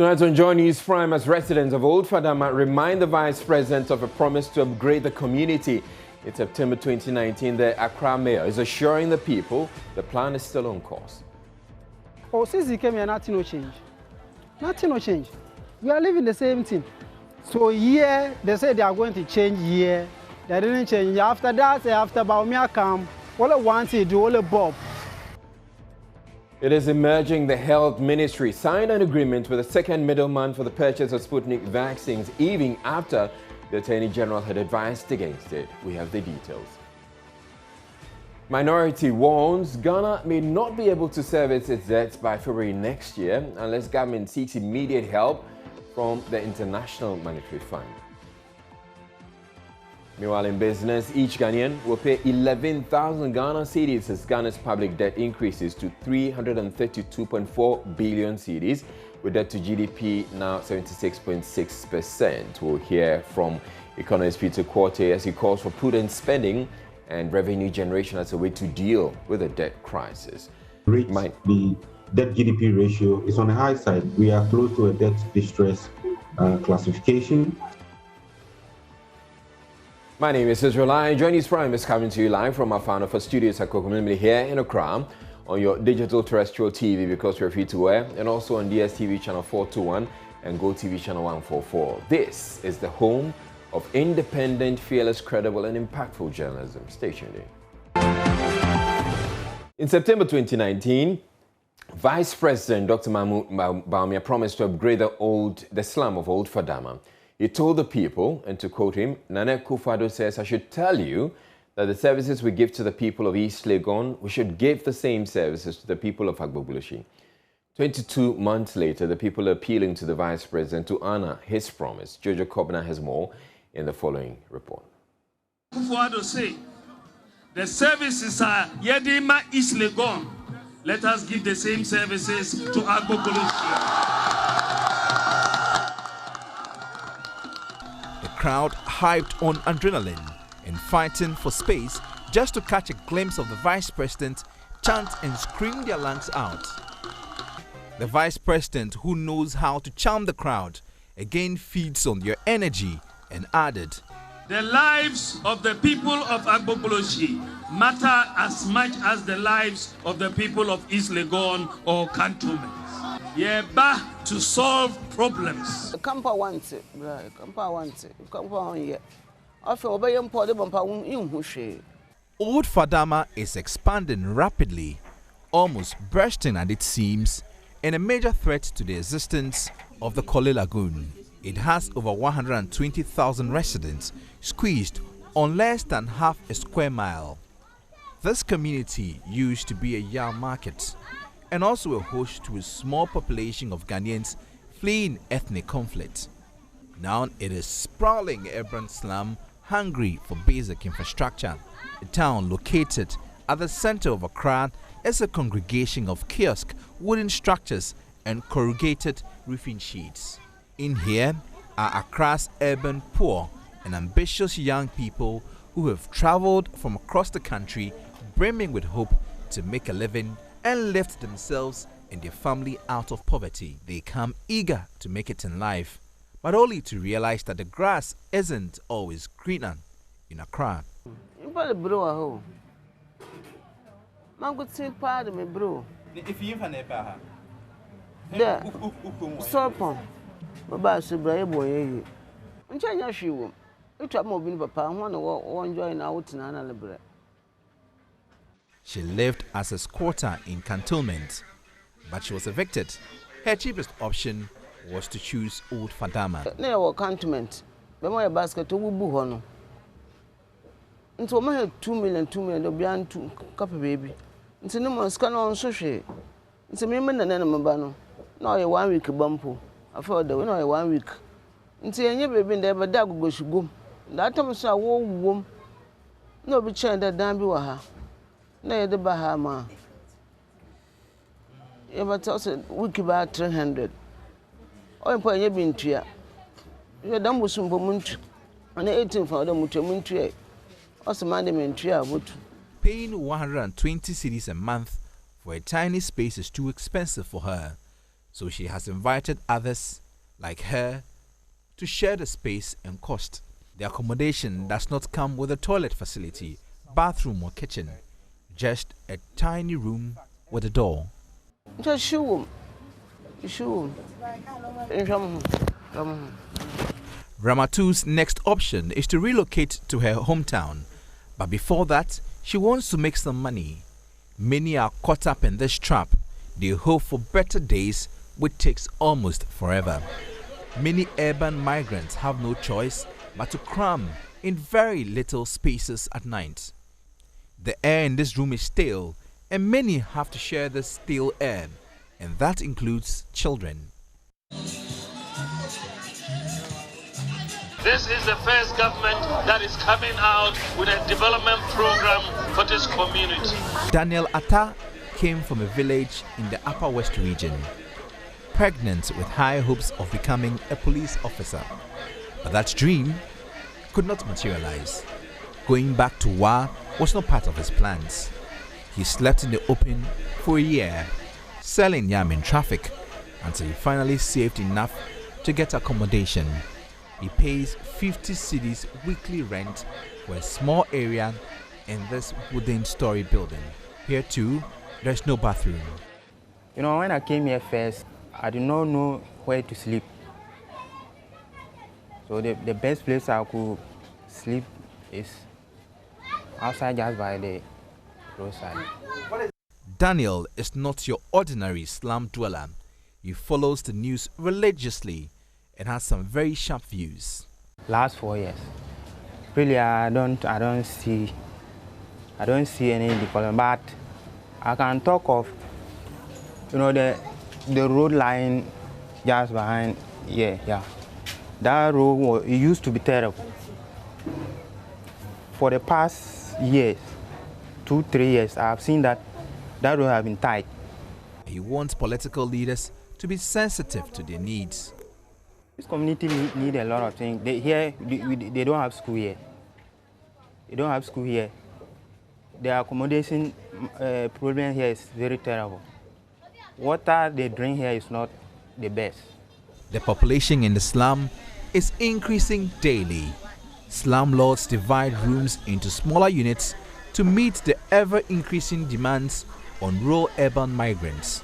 Tonight on Joy News Prime, as residents of Old Fadama remind the Vice President of a promise to upgrade the community. In September 2019, the Accra Mayor is assuring the people the plan is still on course. Oh, since he came here, nothing will change. Nothing will change. We are living the same thing. So here, they say they are going to change here. They didn't change. After that, after Baumia come, all I want to do, all Bob. It is emerging the Health Ministry signed an agreement with a second middleman for the purchase of Sputnik vaccines, even after the Attorney General had advised against it. We have the details. Minority warns Ghana may not be able to service its debts by February next year unless government seeks immediate help from the International Monetary Fund. Meanwhile, in business, each Ghanaian will pay 11,000 Ghana cedis as Ghana's public debt increases to 332.4 billion cedis, with debt to GDP now 76.6%. We'll hear from economist Peter Quarte as he calls for prudent spending and revenue generation as a way to deal with the debt crisis. The debt GDP ratio is on the high side. We are close to a debt distress classification. My name is Israel. Joy News Prime is coming to you live from our founder for studios at Kokomimili here in Accra, on your digital terrestrial TV because we're free to air, and also on DSTV channel 421 and GoTV channel 144. This is the home of independent, fearless, credible and impactful journalism. Stay tuned in. In September 2019, Vice President Dr. Mahmoud Bawumia promised to upgrade the slum of Old Fadama. He told the people, and to quote him, Nana Akufo-Addo says, "I should tell you that the services we give to the people of East Legon, we should give the same services to the people of Agbogbloshie." 22 months later, the people are appealing to the Vice President to honor his promise. Jojo Kobna has more in the following report. Akufo-Addo say, the services are Yedima East Legon. Let us give the same services to Agbogbloshie. The crowd hyped on adrenaline and fighting for space just to catch a glimpse of the Vice President chant and scream their lungs out. The Vice President, who knows how to charm the crowd, again feeds on their energy and added, "The lives of the people of Agbogbloshie matter as much as the lives of the people of East Legon or cantonments. Yeba to solve problems." Old Fadama is expanding rapidly, almost bursting at its seams, and a major threat to the existence of the Korle Lagoon. It has over 120,000 residents squeezed on less than half a square mile. This community used to be a yam market and also a host to a small population of Ghanaians fleeing ethnic conflict. Now it is sprawling urban slum, hungry for basic infrastructure. The town, located at the center of Accra, is a congregation of kiosk, wooden structures and corrugated roofing sheets. In here are Accra's urban poor and ambitious young people who have traveled from across the country, brimming with hope to make a living and lift themselves and their family out of poverty. They come eager to make it in life, but only to realize that the grass isn't always greener in Accra. She lived as a squatter in cantonment, but she was evicted. Her cheapest option was to choose Old Fadama. No cantonment. My basket to Buhono. Until my had 2 million, beyond 2 copy baby. It's no more scan on sushi. It's a women and animal. Now a 1 week bumpo. I thought the winner 1 week. Until I never been there, but that goes to go. That time I saw a womb. No be chain that damn you are. No, the Bahama. You but also week about 300. Oh, point you been to ya. You're done with some moment. And 18 for them with your muntre. Also, management tree. Paying 120 cedis a month for a tiny space is too expensive for her. So she has invited others like her to share the space and cost. The accommodation does not come with a toilet facility, bathroom or kitchen, just a tiny room with a door. Just shoe. Ramatu's next option is to relocate to her hometown, but before that, she wants to make some money. Many are caught up in this trap. They hope for better days, which takes almost forever. Many urban migrants have no choice but to cram in very little spaces at night. The air in this room is stale, and many have to share this stale air, and that includes children. This is the first government that is coming out with a development program for this community. Daniel Atta came from a village in the Upper West region, pregnant with high hopes of becoming a police officer. But that dream could not materialize. Going back to Wa was not part of his plans. He slept in the open for a year, selling yam in traffic, until he finally saved enough to get accommodation. He pays 50 cedis weekly rent for a small area in this wooden story building. Here too, there's no bathroom. You know, when I came here first, I did not know where to sleep. So the best place I could sleep is outside, just by the roadside. Daniel is not your ordinary slum dweller. He follows the news religiously and has some very sharp views. Last 4 years, really, I don't see any development, but I can talk of, you know, the road line just behind here. Yeah, that road it used to be terrible. For the past years, 2-3 years, I've seen that road has been tight. He wants political leaders to be sensitive to their needs. This community need a lot of things. They don't have school here. They don't have school here. The accommodation problem here is very terrible. Water they drink here is not the best. The population in the slum is increasing daily. Slumlords divide rooms into smaller units to meet the ever-increasing demands on rural urban migrants.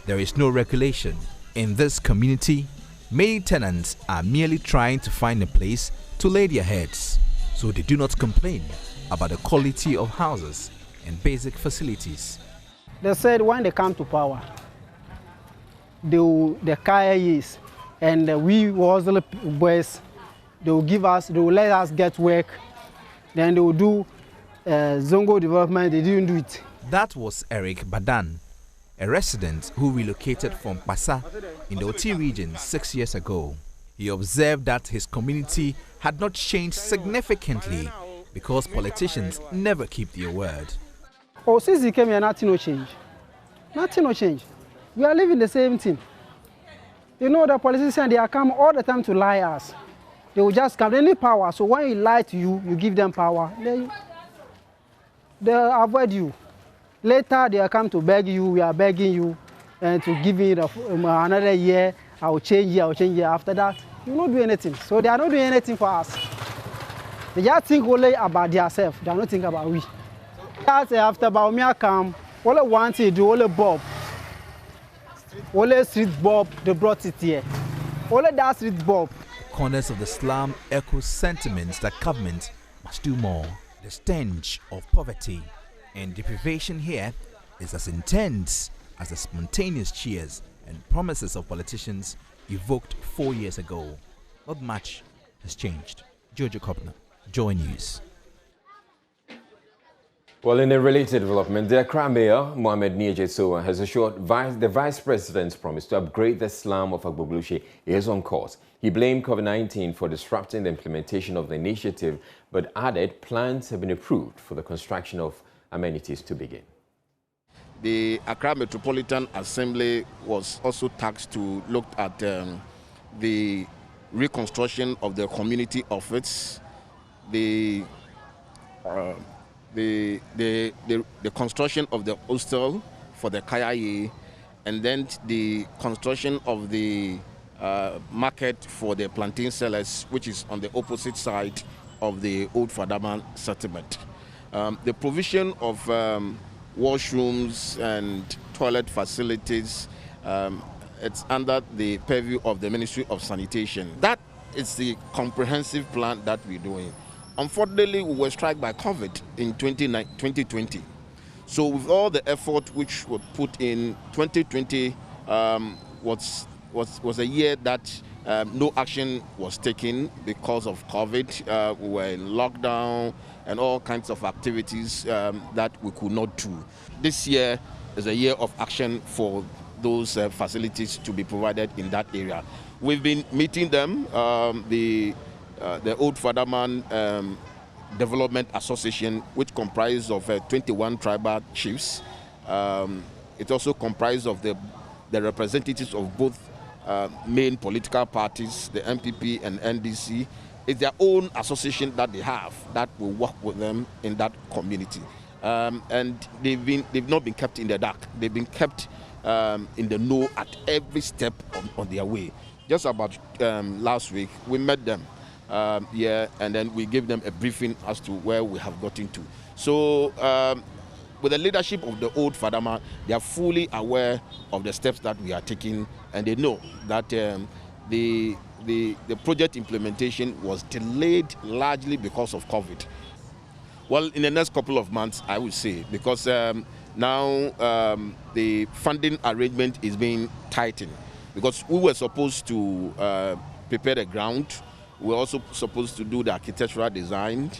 There is no regulation. In this community, many tenants are merely trying to find a place to lay their heads, so they do not complain about the quality of houses and basic facilities. They said when they come to power, the Kayas and we Wazale boys, they will let us get work, then they will do Zongo development. They didn't do it. That was Eric Badan, a resident who relocated from Pasa in the Oti region 6 years ago. He observed that his community had not changed significantly because politicians never keep their word. Oh, since he came here, nothing no change. Nothing no change. We are living the same thing. You know, the politicians, they are come all the time to lie us. They will just come. They need power. So when he lie to you, you give them power. They avoid you. Later, they come to beg you. We are begging you and to give me another year. I will change here. After that, you will not do anything. So they are not doing anything for us. They just think only about themselves. They are not thinking about we. That's after about me, I come. All I want to do, all Bob. All street Bob, they brought it here. All that street Bob. Corners of the slum echo sentiments that government must do more. The stench of poverty and deprivation here is as intense as the spontaneous cheers and promises of politicians evoked 4 years ago. Not much has changed. Jojo Kopner, Joy News. Well, in a related development, the Accra Mayor, Mohamed Niejesoa, has assured the Vice President's promise to upgrade the slum of Agbogbloshie is on course. He blamed COVID-19 for disrupting the implementation of the initiative, but added plans have been approved for the construction of amenities to begin. The Accra Metropolitan Assembly was also tasked to look at the reconstruction of the community office, the construction of the hostel for the Kayaye, and then the construction of the market for the plantain sellers, which is on the opposite side of the old Fadama settlement. The provision of washrooms and toilet facilities, it's under the purview of the Ministry of Sanitation. That is the comprehensive plan that we're doing. Unfortunately, we were struck by COVID in 2020. So with all the effort which was put in, 2020 was a year that no action was taken because of COVID. We were in lockdown and all kinds of activities that we could not do. This year is a year of action for those facilities to be provided in that area. We've been meeting them, the Old Fadama Development Association, which comprises of 21 tribal chiefs. It also comprises of the representatives of both main political parties, the MPP and NDC. It's their own association that they have that will work with them in that community. And they've not been kept in the dark. They've been kept in the know at every step on their way. Just about last week, we met them and then we gave them a briefing as to where we have gotten to. So with the leadership of the Old Fadama, they are fully aware of the steps that we are taking, and they know that the project implementation was delayed largely because of COVID. Well, in the next couple of months, I would say, because now the funding arrangement is being tightened, because we were supposed to prepare the ground. We're also supposed to do the architectural design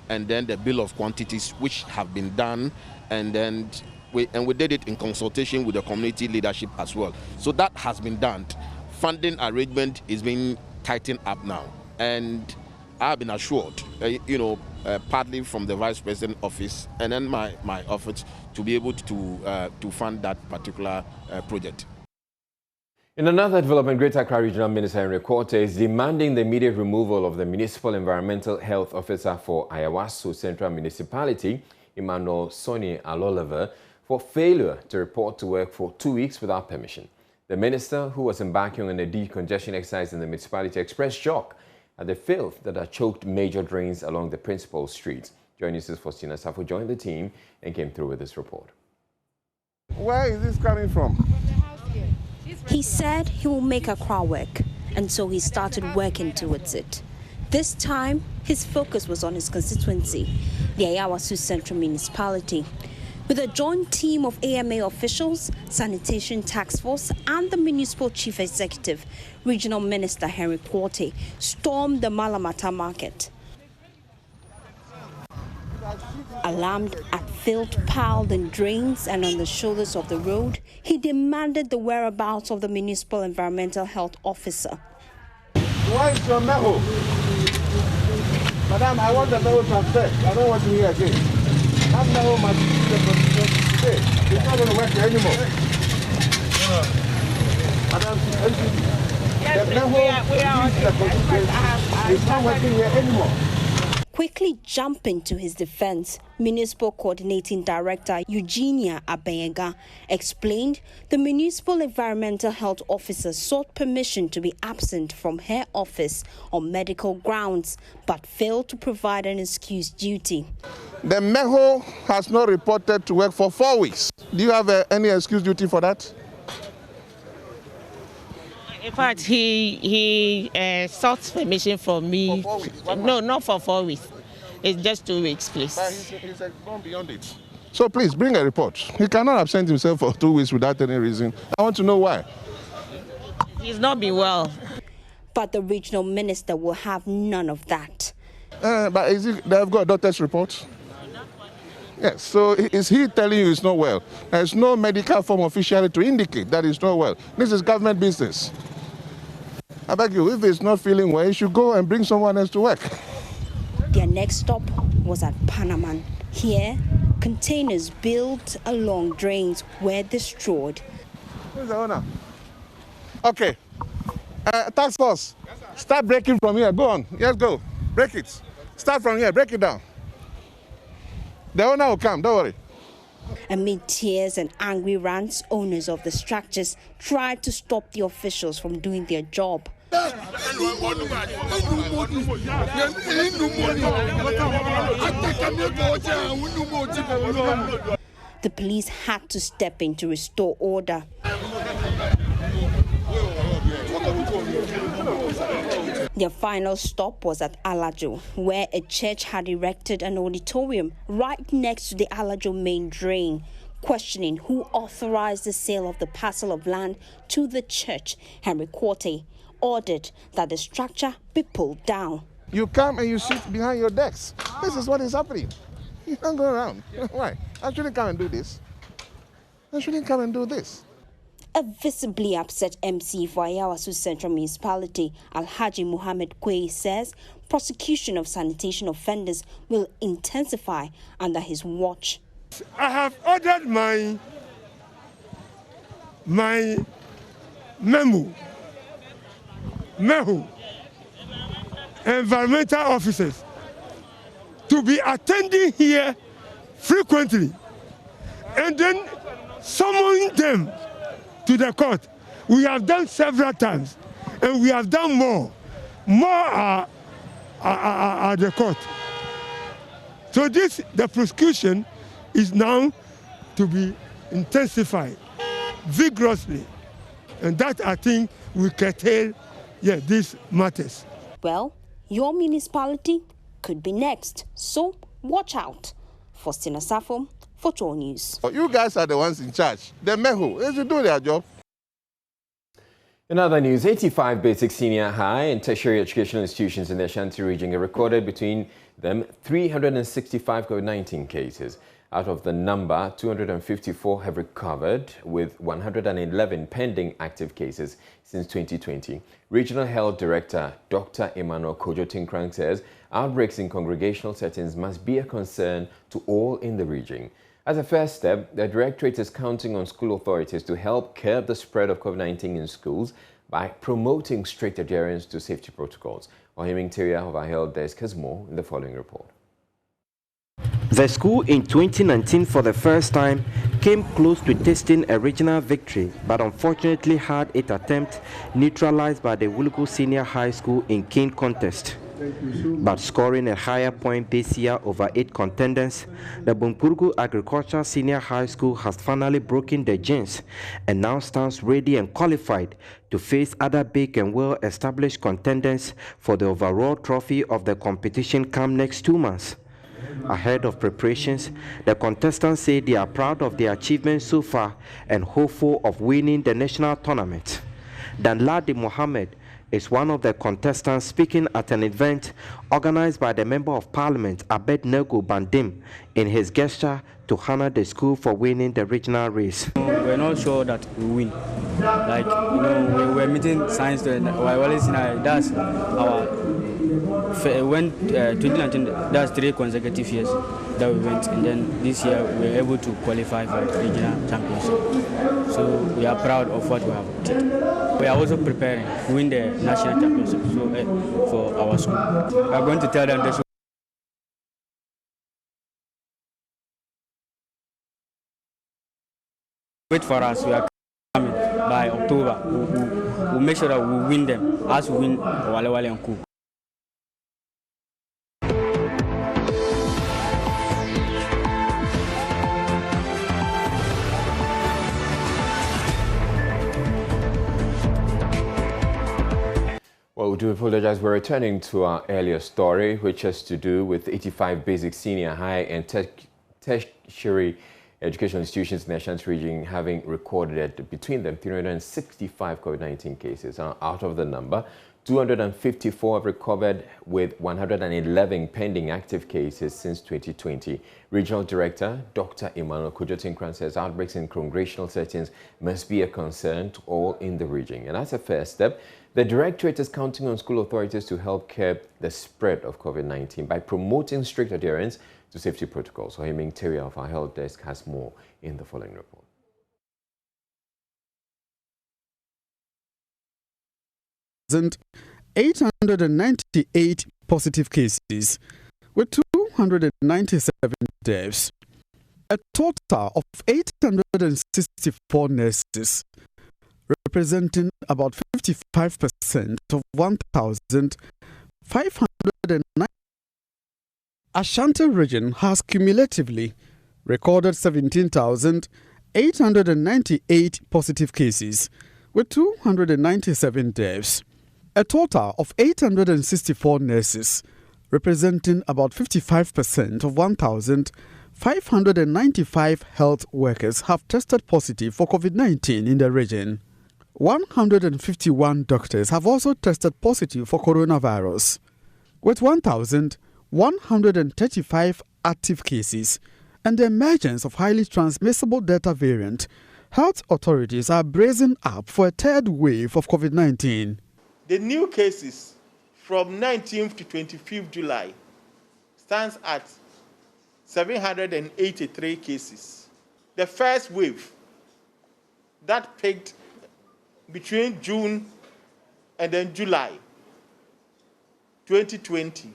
and then the bill of quantities, which have been done, and then we did it in consultation with the community leadership as well. So that has been done. Funding arrangement is being tightened up now, and I've been assured, partly from the Vice President office and then my office, to be able to fund that particular project. In another development, Greater Accra Regional Minister Henry Quarte is demanding the immediate removal of the Municipal Environmental Health Officer for Ayawaso Central Municipality, Emmanuel Sonny Aloliver, for failure to report to work for 2 weeks without permission. The minister, who was embarking on a decongestion exercise in the municipality, expressed shock at the filth that had choked major drains along the principal streets. Joining us is Faustina Safo, joined the team and came through with this report. Where is this coming from? He said he will make Accra work, and so he started working towards it. This time, his focus was on his constituency, the Ayawaso Central Municipality. With a joint team of AMA officials, Sanitation Task Force, and the Municipal Chief Executive, Regional Minister Henry Quarte stormed the Malamata market. Alarmed at filth piled in drains and on the shoulders of the road, he demanded the whereabouts of the Municipal Environmental Health Officer. Where is your meho? Madam, I want the meho transferred. I don't want to hear again. That meho must be the today. It's not going to work anymore. Madam, the meho is not working here anymore. Quickly jumping to his defense, Municipal Coordinating Director Eugenia Abenga explained the Municipal Environmental Health Officer sought permission to be absent from her office on medical grounds, but failed to provide an excuse duty. The MEHO has not reported to work for 4 weeks. Do you have any excuse duty for that? In fact, he sought permission from me. For 4 weeks? No, not for 4 weeks. It's just 2 weeks, please. But he's gone beyond it. So please bring a report. He cannot absent himself for 2 weeks without any reason. I want to know why. He's not been well. But the regional minister will have none of that. But they've got a doctor's report? Yes, so is he telling you he's not well? There's no medical form officially to indicate that he's not well. This is government business. I beg you, if he's not feeling well, you should go and bring someone else to work. Their next stop was at Panaman. Here, containers built along drains were destroyed. Who's the owner? Okay. Task force, start breaking from here. Go on. Yes, go. Break it. Start from here. Break it down. The owner will come. Don't worry. Amid tears and angry rants, owners of the structures tried to stop the officials from doing their job. The police had to step in to restore order. Their final stop was at Alajo, where a church had erected an auditorium right next to the Alajo main drain. Questioning who authorized the sale of the parcel of land to the church, Henry Quarte ordered that the structure be pulled down. You come and you sit behind your decks. This is what is happening. You don't go around. Why? I shouldn't come and do this. I shouldn't come and do this. A visibly upset MC for Ayawasu Central Municipality, Alhaji Muhammad Kwei, says prosecution of sanitation offenders will intensify under his watch. I have ordered my MEHU, environmental officers, to be attending here frequently and then summoning them to the court. We have done several times and we have done more. More are at the court. So the prosecution is now to be intensified vigorously. And that, I think, will curtail these matters. Well, your municipality could be next. So watch out. Faustina Safo, for Troll News. You guys are the ones in charge. The MEHU, they should do their job. In other news, 85 basic, senior, high and tertiary educational institutions in the Ashanti region have recorded between them 365 COVID-19 cases. Out of the number, 254 have recovered, with 111 pending active cases since 2020. Regional Health Director Dr. Emmanuel Kojo-Tinkrang says outbreaks in congregational settings must be a concern to all in the region. As a first step, the Directorate is counting on school authorities to help curb the spread of COVID-19 in schools by promoting strict adherence to safety protocols. Ohiming Teria of our Health Desk has more in the following report. The school in 2019 for the first time came close to tasting a regional victory, but unfortunately had its attempt neutralized by the Wulugu Senior High School in cane contest. But scoring a higher point this year over 8 contenders, the Bumpurgu Agricultural Senior High School has finally broken the jinx and now stands ready and qualified to face other big and well-established contenders for the overall trophy of the competition come next 2 months. Ahead of preparations, the contestants say they are proud of their achievements so far and hopeful of winning the national tournament. Danladi Mohammed is one of the contestants speaking at an event organized by the Member of Parliament Abednego Bandim in his gesture to honor the school for winning the regional race. We're not sure that we win. Like, we're meeting science, that's our. When 2019, that's 3 consecutive years that we went, and then this year we were able to qualify for the regional championship. So we are proud of what we have did. We are also preparing to win the national championship for our school. We are going to tell them they should wait for us. We are coming by October. We'll make sure that we win them as we win Wale Wale and Cook. Well, we do apologize. We're returning to our earlier story, which has to do with 85 basic, senior, high and tertiary educational institutions in the Ashanti region having recorded between them 365 COVID-19 cases. Out of the number, 254 have recovered, with 111 pending active cases since 2020. Regional Director Dr. Emmanuel Kojo-Tinkrang says outbreaks in congregational settings must be a concern to all in the region. And as a first step, the Directorate is counting on school authorities to help curb the spread of COVID-19 by promoting strict adherence to safety protocols. Ohiming Teria of our Health Desk has more in the following report. 898 positive cases with 297 deaths. A total of 864 nurses, representing about 55% of 1,509. Ashanti region has cumulatively recorded 17,898 positive cases, with 297 deaths. A total of 864 nurses, representing about 55% of 1,595 health workers, have tested positive for COVID-19 in the region. 151 doctors have also tested positive for coronavirus, with 1,135 active cases and the emergence of highly transmissible Delta variant. Health authorities are bracing up for a third wave of COVID-19. The new cases from 19th to 25th July stands at 783 cases. The first wave that peaked between June and then July 2020,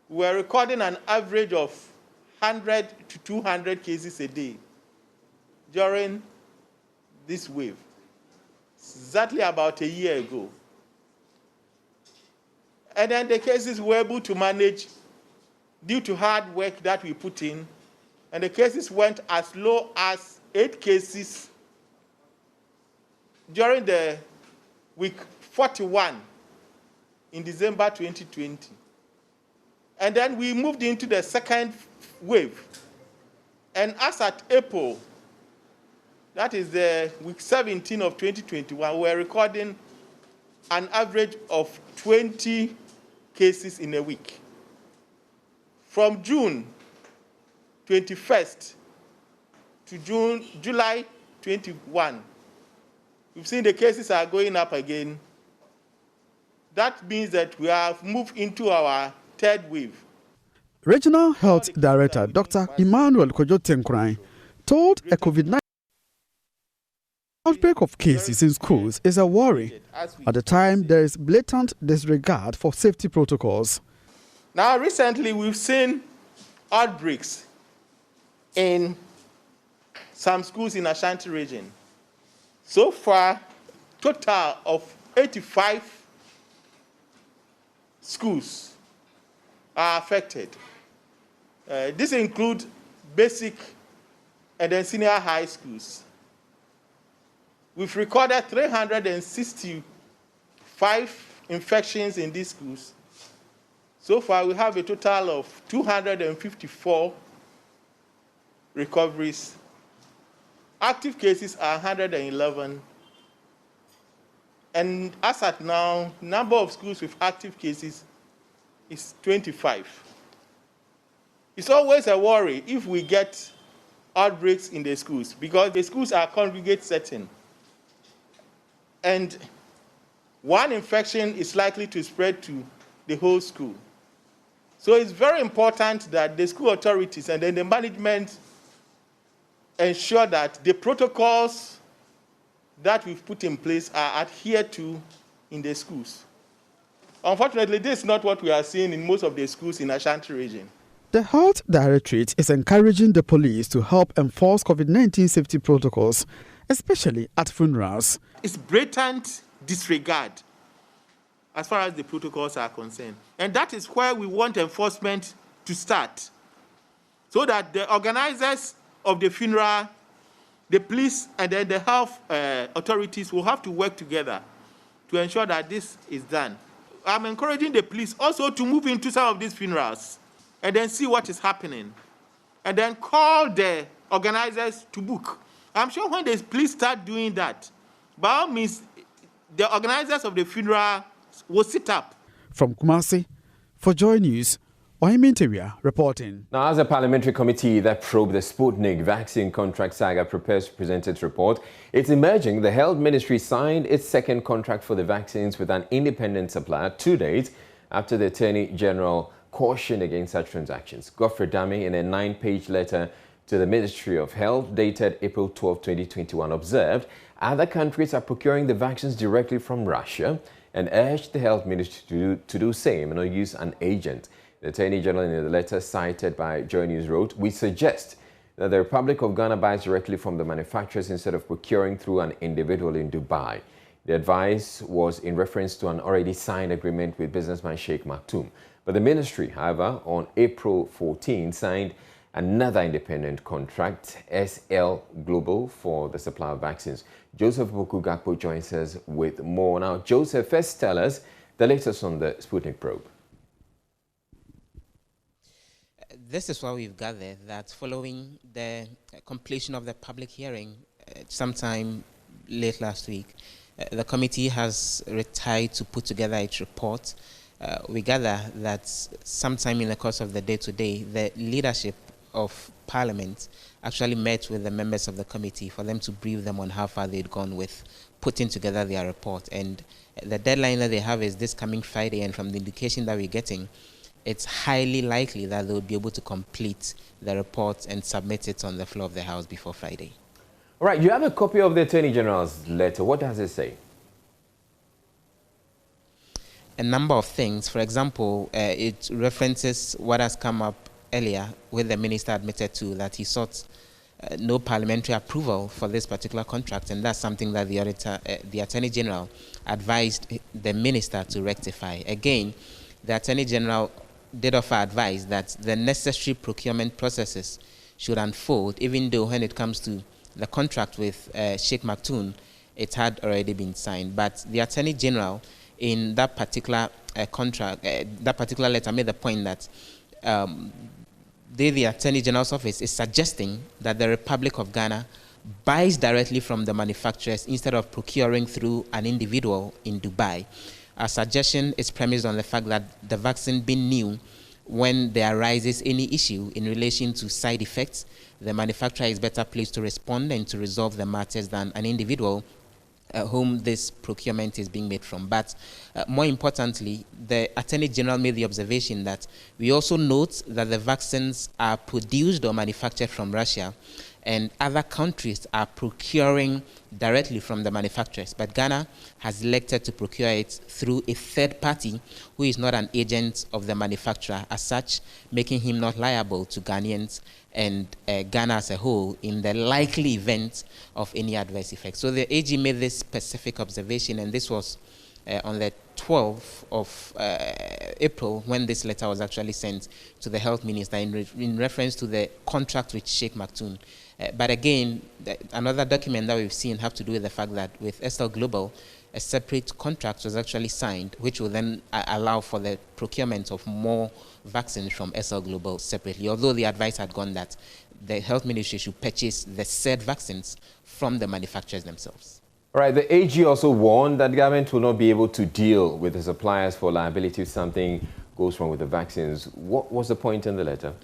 we were recording an average of 100 to 200 cases a day during this wave, exactly about a year ago. And then the cases were able to manage due to hard work that we put in, and the cases went as low as 8 cases during the week 41 in December 2020. And then we moved into the second wave. And as at April, that is the week 17 of 2021, we're recording an average of 20 cases in a week. From June 21st to July 21, we've seen the cases are going up again. That means that we have moved into our third wave. Regional Health Director Dr. Emmanuel Kojo-Tenkran told a COVID-19 outbreak of cases in schools is a worry. At the time, there is blatant disregard for safety protocols. Now, recently, we've seen outbreaks in some schools in Ashanti region. So far, total of 85 schools are affected. This includes basic and then senior high schools. We've recorded 365 infections in these schools. So far, we have a total of 254 recoveries. Active cases are 111. And as at now, number of schools with active cases is 25. It's always a worry if we get outbreaks in the schools, because the schools are congregate setting. And one infection is likely to spread to the whole school. So it's very important that the school authorities and then the management ensure that the protocols that we've put in place are adhered to in the schools. Unfortunately, this is not what we are seeing in most of the schools in Ashanti region. The Health Directorate is encouraging the police to help enforce COVID-19 safety protocols, especially at funerals. It's blatant disregard as far as the protocols are concerned. And that is where we want enforcement to start, so that the organizers of the funeral, the police, and then the health authorities will have to work together to ensure that this is done. I'm encouraging the police also to move into some of these funerals and then see what is happening, and then call the organizers to book. I'm sure when the police start doing that, by all means, the organizers of the funeral will sit up. From Kumasi, for Joy News, Ohiminteria reporting. Now, as a parliamentary committee that probed the Sputnik vaccine contract saga prepares to present its report, it's emerging the Health Ministry signed its second contract for the vaccines with an independent supplier 2 days after the Attorney General cautioned against such transactions. Fadama, in a 9-page letter to the Ministry of Health dated April 12, 2021, observed other countries are procuring the vaccines directly from Russia and urged the Health Ministry to do same and not use an agent. The Attorney General, in the letter cited by Joy News, wrote, "We suggest that the Republic of Ghana buys directly from the manufacturers instead of procuring through an individual in Dubai. The advice was in reference to an already signed agreement with businessman Sheikh Maktoum. But the ministry, however, on April 14, signed another independent contract, SL Global, for the supply of vaccines. Joseph Bokugakpo joins us with more. Now, Joseph, first tell us the latest on the Sputnik probe. This is what we've gathered, that following the completion of the public hearing sometime late last week, the committee has retired to put together its report. We gather that sometime in the course of the day today, the leadership of Parliament actually met with the members of the committee for them to brief them on how far they'd gone with putting together their report. And the deadline that they have is this coming Friday, and from the indication that we're getting, it's highly likely that they'll be able to complete the report and submit it on the floor of the House before Friday. All right, you have a copy of the Attorney General's letter. What does it say? A number of things. For example, it references what has come up earlier, where the minister admitted to that he sought no parliamentary approval for this particular contract, and that's something that the Attorney General advised the minister to rectify. Again, the Attorney General did offer advice that the necessary procurement processes should unfold, even though when it comes to the contract with Sheikh Maktoum, it had already been signed. But the Attorney General, in that particular contract, that particular letter, made the point that the Attorney General's office is suggesting that the Republic of Ghana buys directly from the manufacturers instead of procuring through an individual in Dubai. Our suggestion is premised on the fact that the vaccine being new, when there arises any issue in relation to side effects, the manufacturer is better placed to respond and to resolve the matters than an individual whom this procurement is being made from. But more importantly, the Attorney General made the observation that we also note that the vaccines are produced or manufactured from Russia, and other countries are procuring directly from the manufacturers. But Ghana has elected to procure it through a third party who is not an agent of the manufacturer as such, making him not liable to Ghanaians and Ghana as a whole in the likely event of any adverse effect. So the AG made this specific observation, and this was on the 12th of April when this letter was actually sent to the health minister in reference to the contract with Sheikh Maktoum. But again, another document that we've seen have to do with the fact that with SL Global, a separate contract was actually signed, which will then allow for the procurement of more vaccines from SL Global separately, although the advice had gone that the health ministry should purchase the said vaccines from the manufacturers themselves. All right, the AG also warned that government will not be able to deal with the suppliers for liability if something goes wrong with the vaccines. What was the point in the letter?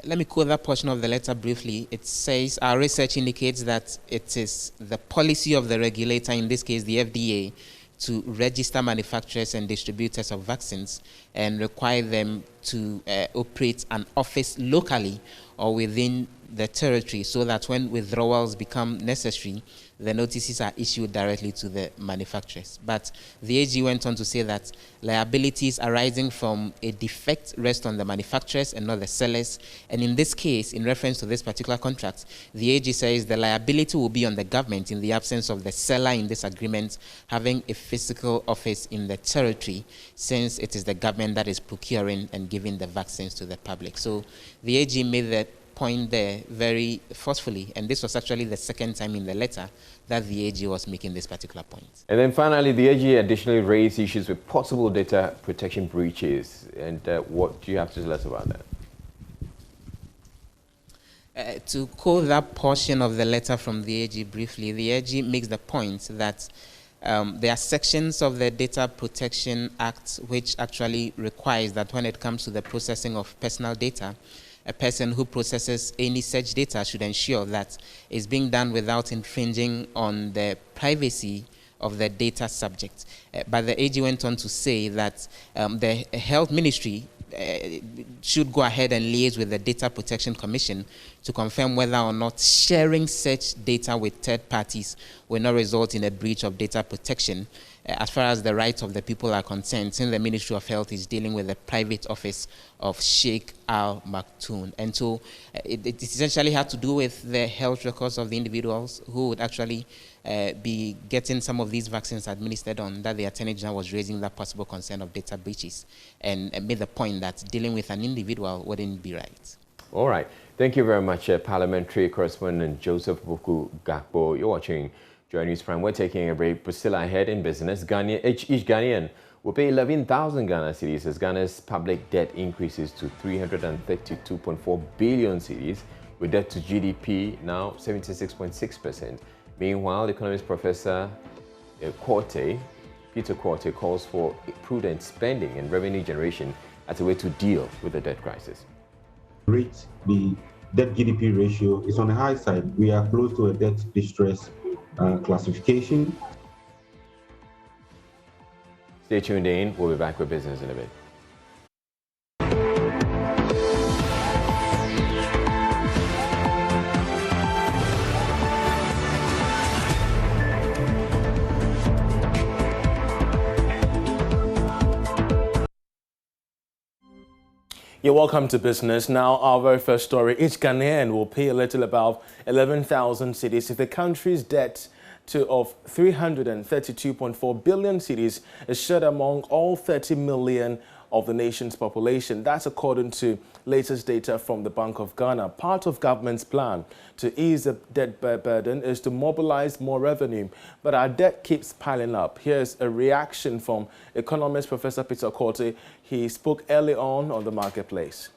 Let me quote that portion of the letter briefly. It says, our research indicates that it is the policy of the regulator, in this case the FDA, to register manufacturers and distributors of vaccines and require them to operate an office locally or within the territory, so that when withdrawals become necessary, the notices are issued directly to the manufacturers. But the AG went on to say that liabilities arising from a defect rest on the manufacturers and not the sellers. And in this case, in reference to this particular contract, the AG says the liability will be on the government in the absence of the seller in this agreement having a physical office in the territory, since it is the government that is procuring and giving the vaccines to the public. So the AG made that point there very forcefully, and this was actually the second time in the letter that the AG was making this particular point. And then finally, the AG additionally raised issues with possible data protection breaches. And what do you have to tell us about that? To quote that portion of the letter from the AG briefly, the AG makes the point that there are sections of the Data Protection Act which actually requires that when it comes to the processing of personal data, a person who processes any such data should ensure that it's being done without infringing on the privacy of the data subject. But the AG went on to say that the Health Ministry should go ahead and liaise with the Data Protection Commission to confirm whether or not sharing such data with third parties will not result in a breach of data protection. as far as the rights of the people are concerned, since the Ministry of Health is dealing with the private office of Sheikh Al Maktoum. And so it essentially had to do with the health records of the individuals who would actually be getting some of these vaccines administered on, that the Attorney General was raising that possible concern of data breaches and made the point that dealing with an individual wouldn't be right. All right. Thank you very much, Parliamentary Correspondent Joseph Boku Gakpo. You're watching Joy News Prime. We're taking a break. Priscilla, ahead in business. Each Ghanaian will pay 11,000 Ghana cedis as Ghana's public debt increases to 332.4 billion cedis, with debt to GDP now 76.6%. Meanwhile, economist Professor Peter Quarte calls for prudent spending and revenue generation as a way to deal with the debt crisis. The debt GDP ratio is on the high side. We are close to a debt distress classification. Stay tuned in. We'll be back with business in a bit. You're welcome to business. Now, our very first story. Each Ghanaian will pay a little above 11,000 cedis if the country's debt of 332.4 billion cedis is shared among all 30 million of the nation's population. That's according to latest data from the Bank of Ghana. Part of government's plan to ease the debt burden is to mobilize more revenue, but our debt keeps piling up. Here's a reaction from economist Professor Peter Quarte. He spoke early on the marketplace.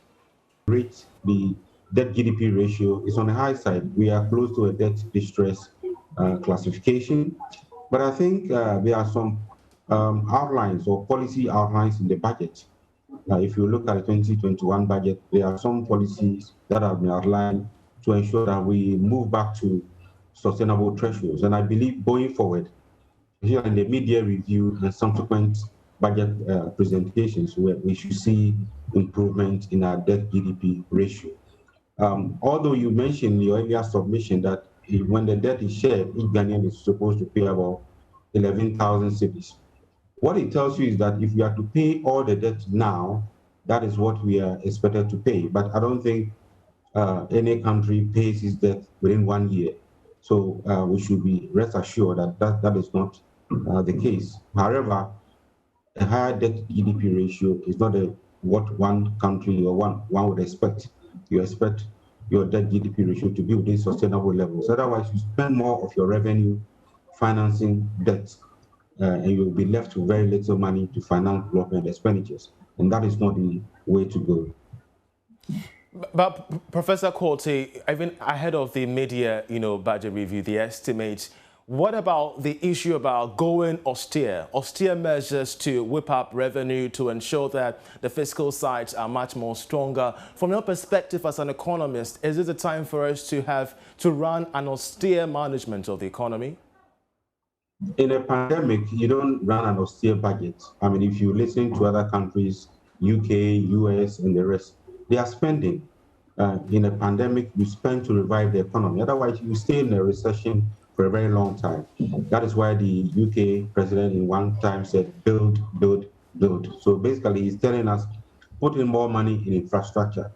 The debt GDP ratio is on the high side. We are close to a debt distress classification, but I think there are some outlines or policy outlines in the budget. If you look at the 2021 budget, there are some policies that have been outlined to ensure that we move back to sustainable thresholds. And I believe going forward, here in the media review and subsequent budget presentations, where we should see improvement in our debt GDP ratio. Although you mentioned in your earlier submission that when the debt is shared, each Ghanaian is supposed to pay about 11,000 cedis. What it tells you is that if we are to pay all the debt now, that is what we are expected to pay. But I don't think any country pays its debt within 1 year. So we should be rest assured that that is not the case. However, a higher debt GDP ratio is not what one country or one would expect. You expect your debt GDP ratio to be within sustainable levels. Otherwise, you spend more of your revenue financing debt, and you'll be left with very little money to finance development expenditures. And that is not the way to go. But Professor Quarte, even ahead of the mid-year, budget review, the estimates, what about the issue about going austere measures to whip up revenue to ensure that the fiscal sides are much more stronger? From your perspective as an economist, is it a time for us to run an austere management of the economy? In a pandemic, you don't run an austere budget. I mean, if you listen to other countries, UK, US, and the rest, they are spending. In a pandemic, you spend to revive the economy. Otherwise, you stay in a recession for a very long time. That is why the UK president in one time said, build, build, build. So basically, he's telling us, put in more money in infrastructure.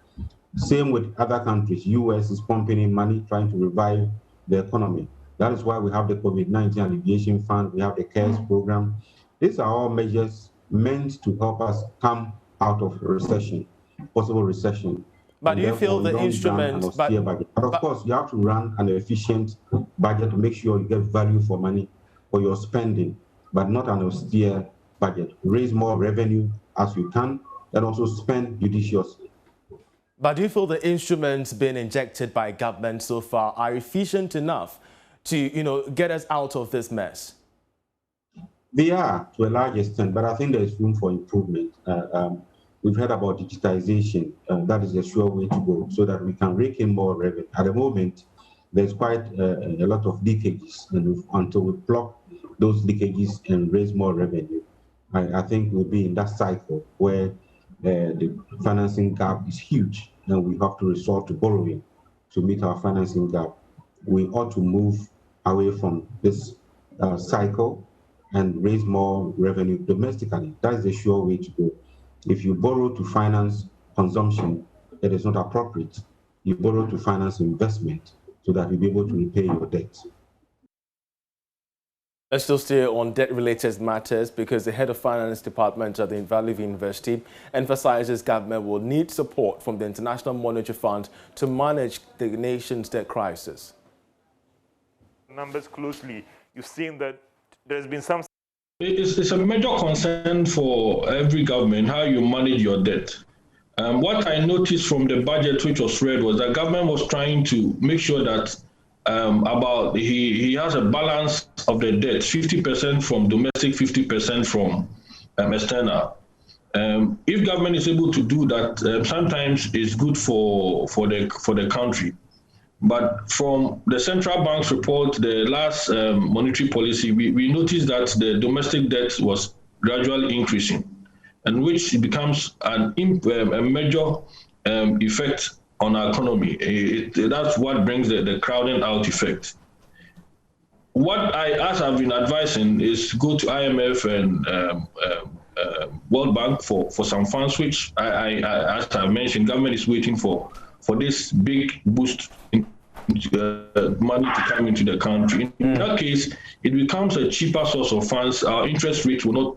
Same with other countries. US is pumping in money, trying to revive the economy. That is why we have the COVID-19 alleviation fund, we have the CARES program. These are all measures meant to help us come out of recession, possible recession. But do you feel the instruments... But of course, you have to run an efficient budget to make sure you get value for money for your spending, but not an austere budget. Raise more revenue as you can, and also spend judiciously. But do you feel the instruments being injected by government so far are efficient enough to, get us out of this mess? They are, to a large extent, but I think there is room for improvement. We've heard about digitization, that is a sure way to go, so that we can rake in more revenue. At the moment, there's quite a lot of leakages, and until we plug those leakages and raise more revenue, I think we'll be in that cycle where the financing gap is huge, and we have to resort to borrowing to meet our financing gap. We ought to move away from this cycle and raise more revenue domestically. That's the sure way to go. If you borrow to finance consumption, it is not appropriate. You borrow to finance investment so that you'll be able to repay your debt. Let's still stay on debt-related matters because the head of finance department at the Valley University emphasizes government will need support from the International Monetary Fund to manage the nation's debt crisis. Numbers closely, you've seen that there's been some... It's a major concern for every government, how you manage your debt. What I noticed from the budget which was read was that government was trying to make sure that he has a balance of the debt, 50% from domestic, 50% from external. If government is able to do that, sometimes it's good for the country. But from the central bank's report, the last monetary policy, we noticed that the domestic debt was gradually increasing, and which becomes a major effect on our economy. That's what brings the crowding out effect. What as I've been advising is go to IMF and World Bank for some funds, which as I mentioned, government is waiting for this big boost in money to come into the country. In that case, it becomes a cheaper source of funds. Our interest rate will not,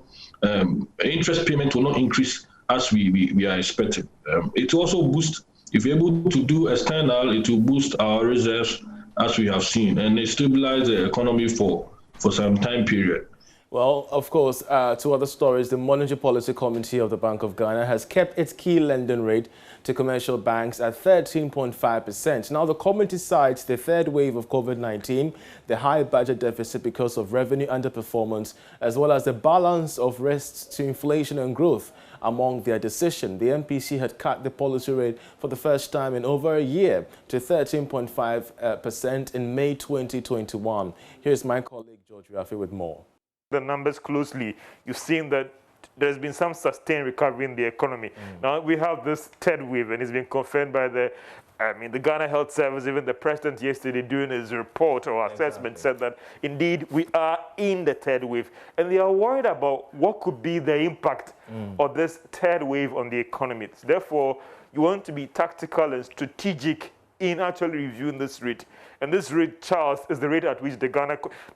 interest payment will not increase as we are expecting. It also boosts. If we're able to do external, it will boost our reserves, as we have seen, and it stabilize the economy for some time period. Well, of course, two other stories. The Monetary Policy Committee of the Bank of Ghana has kept its key lending rate to commercial banks at 13.5%. Now, the committee cites the third wave of COVID-19, the high budget deficit because of revenue underperformance, as well as the balance of risks to inflation and growth among their decision. The MPC had cut the policy rate for the first time in over a year to 13.5% in May 2021. Here's my colleague George Rafi with more. The numbers closely, you've seen that there's been some sustained recovery in the economy. Now we have this third wave, and it's been confirmed by the Ghana Health Service. Even the president yesterday doing his report or assessment said that indeed we are in the third wave, and they are worried about what could be the impact of this third wave on the economy. Therefore, you want to be tactical and strategic in actually reviewing this rate. And this rate, Charles, is the rate at which the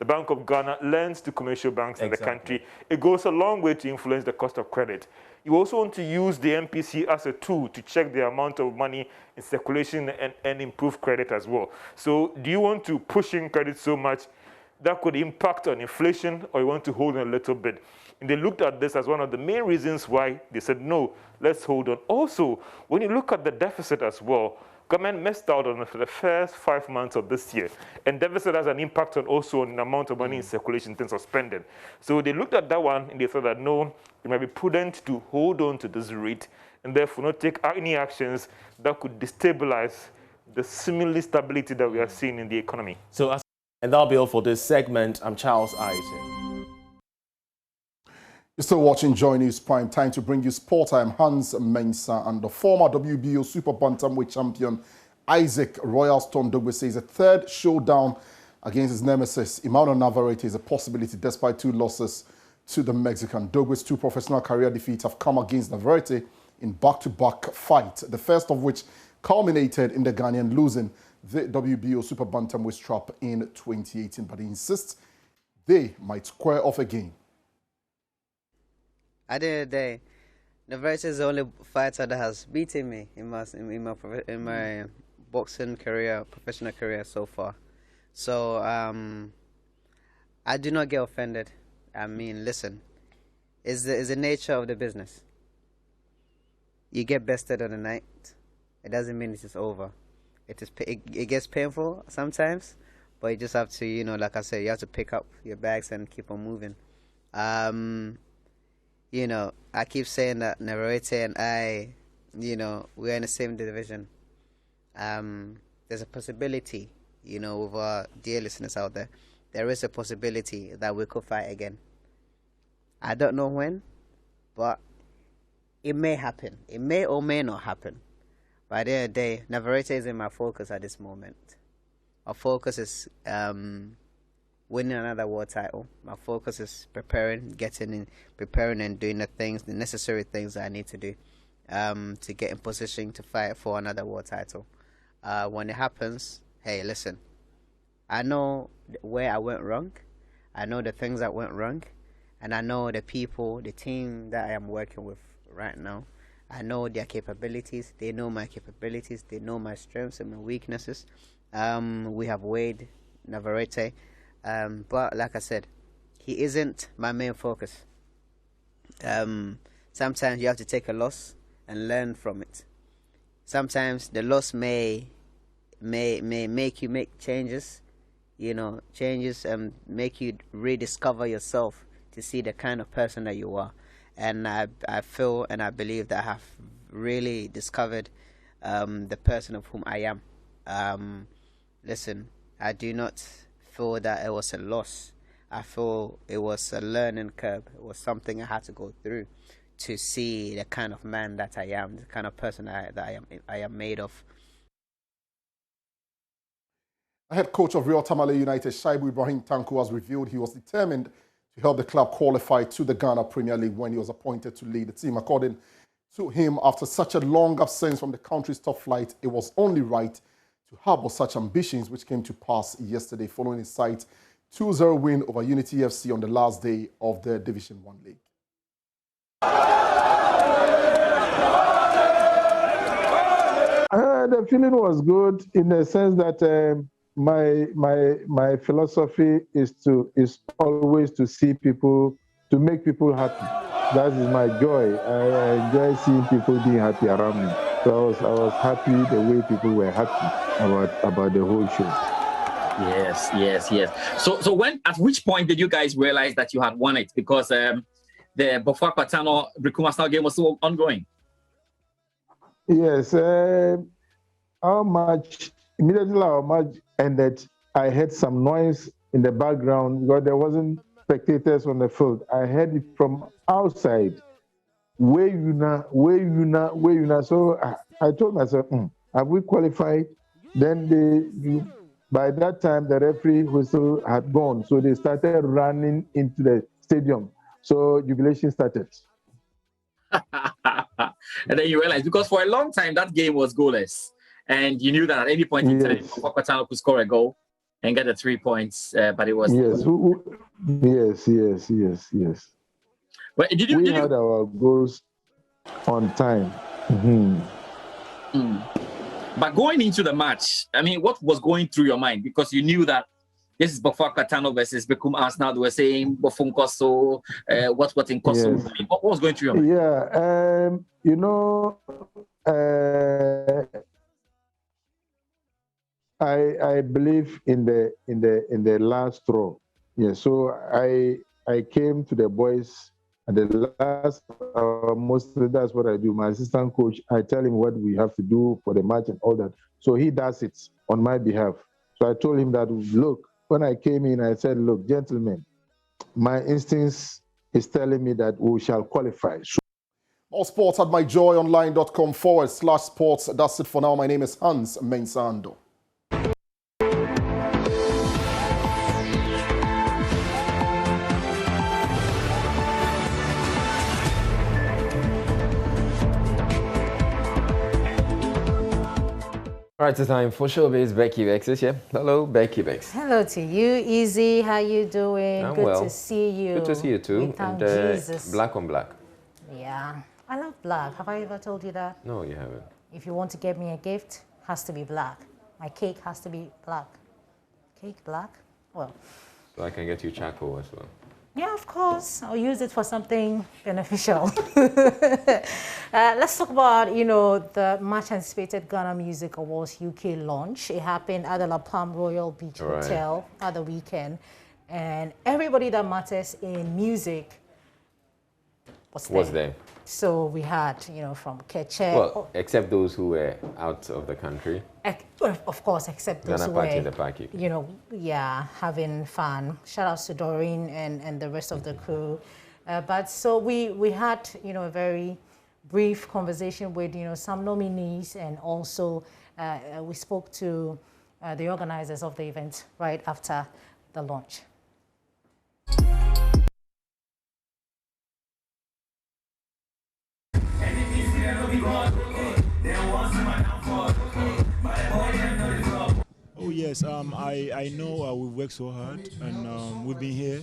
Bank of Ghana lends to commercial banks in the country. It goes a long way to influence the cost of credit. You also want to use the MPC as a tool to check the amount of money in circulation and improve credit as well. So do you want to push in credit so much that could impact on inflation, or you want to hold on a little bit? And they looked at this as one of the main reasons why they said, no, let's hold on. Also, when you look at the deficit as well, government missed out on the first 5 months of this year. And deficit has an impact also on the amount of money in circulation in terms of spending. So they looked at that one and they thought that, no, it might be prudent to hold on to this rate and therefore not take any actions that could destabilize the seemingly stability that we are seeing in the economy. And that'll be all for this segment. I'm Charles Isaac. You're still watching Joy News Prime Time to bring you sport. I'm Hans Mensah, and the former WBO Super Bantamweight champion Isaac Royalston Dogbe says a third showdown against his nemesis Emmanuel Navarrete is a possibility despite 2 losses to the Mexican. Dogbe's 2 professional career defeats have come against Navarrete in back-to-back fights, the first of which culminated in the Ghanaian losing the WBO Super Bantamweight strap in 2018. But he insists they might square off again. At the end of the day, Navarrete is the only fighter that has beaten me in my boxing career, professional career so far. So I do not get offended. I mean, listen, it's the nature of the business. You get bested on the night. It doesn't mean it is over. It gets painful sometimes, but you just have to, like I said, you have to pick up your bags and keep on moving. I keep saying that Navarrete and I, we're in the same division. There's a possibility, with our dear listeners out there, there is a possibility that we could fight again. I don't know when, but it may happen. It may or may not happen. But at the end of the day, Navarrete is in my focus at this moment. Our focus is winning another world title. My focus is preparing and doing the necessary things that I need to do to get in position to fight for another world title. When it happens, hey, listen, I know where I went wrong. I know the things that went wrong. And I know the people, the team that I am working with right now. I know their capabilities. They know my capabilities. They know my strengths and my weaknesses. We have Wade, Navarrete. But like I said, he isn't my main focus. Sometimes you have to take a loss and learn from it. Sometimes the loss may make you make changes, and make you rediscover yourself to see the kind of person that you are. And I feel and I believe that I have really discovered the person of whom I am. Listen, I do not feel that it was a loss. I feel it was a learning curve. It was something I had to go through to see the kind of man that I am, the kind of person that I am made of. Head coach of Real Tamale United, Shaibu Ibrahim Tanko, has revealed he was determined to help the club qualify to the Ghana Premier League when he was appointed to lead the team. According to him, after such a long absence from the country's top flight, it was only right to harbor such ambitions, which came to pass yesterday following his side 2-0 win over Unity FC on the last day of the Division 1 league. The feeling was good in the sense that my philosophy is always to see people, to make people happy. That is my joy. I enjoy seeing people being happy around me. So I was happy the way people were happy about the whole show. Yes. So at which point did you guys realize that you had won it? Because the Bofar Patano Brikuma style game was still ongoing. Yes. Immediately our match ended, I heard some noise in the background because there wasn't spectators on the field. I heard it from outside. Where you now? So I told myself, have we qualified? Then by that time the referee whistle had gone, so they started running into the stadium. So jubilation started. And then you realize, because for a long time that game was goalless, and you knew that at any point in time, Patano could score a goal and get the 3 points, but it was yes. But we had our goals on time. But going into the match, I mean, what was going through your mind? Because you knew that this is Bofar Patano versus Bekum Arsenal. They were saying Bofun Koso, what in Koso. Yes. What was going through your mind? I believe in the last straw. Yeah, so I came to the boys at the last. Mostly that's what I do. My assistant coach, I tell him what we have to do for the match and all that. So he does it on my behalf. So I told him that, look, when I came in, I said, look, gentlemen, my instincts is telling me that we shall qualify. More sports at myjoyonline.com/sports. That's it for now. My name is Hans Mensando. All right, it's time for Showbiz. Becky Bex is here. Hello, Becky Bex. Hello to you, Easy. How you doing? I'm Good well. to see you. Good to see you too. We thank And Jesus. black on black. Yeah, I love black. Have I ever told you that? No, you haven't. If you want to get me a gift, has to be black. My cake has to be black. Cake black? Well. So I can get you charcoal as well. Yeah, of course. I'll use it for something beneficial. Let's talk about, the much anticipated Ghana Music Awards UK launch. It happened at the La Palm Royal Beach Hotel at the weekend. And everybody that matters in music was there. So we had, from Keche. Well, except those who were out of the country. Of course, except those who party were, in the park. having fun. Shout out to Doreen and the rest of the crew. But so we had, a very brief conversation with, some nominees, and also we spoke to the organizers of the event right after the launch. Oh yes, I know we've worked so hard, and we've been here,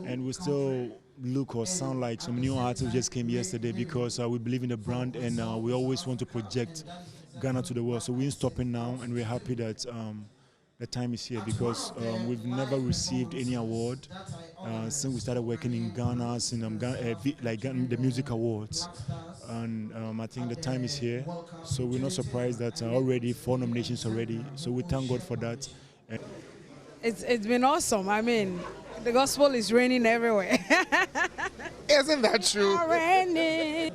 and we still look or sound like some new artists who just came yesterday, because we believe in the brand, and we always want to project Ghana to the world. So we're stopping now, and we're happy that the time is here, because we've never received any award since we started working in Ghana, in the music awards. And I think the time is here, so we're not surprised that already 4 nominations already. So we thank God for that. It's been awesome. I mean, the gospel is raining everywhere. Isn't that true? Raining.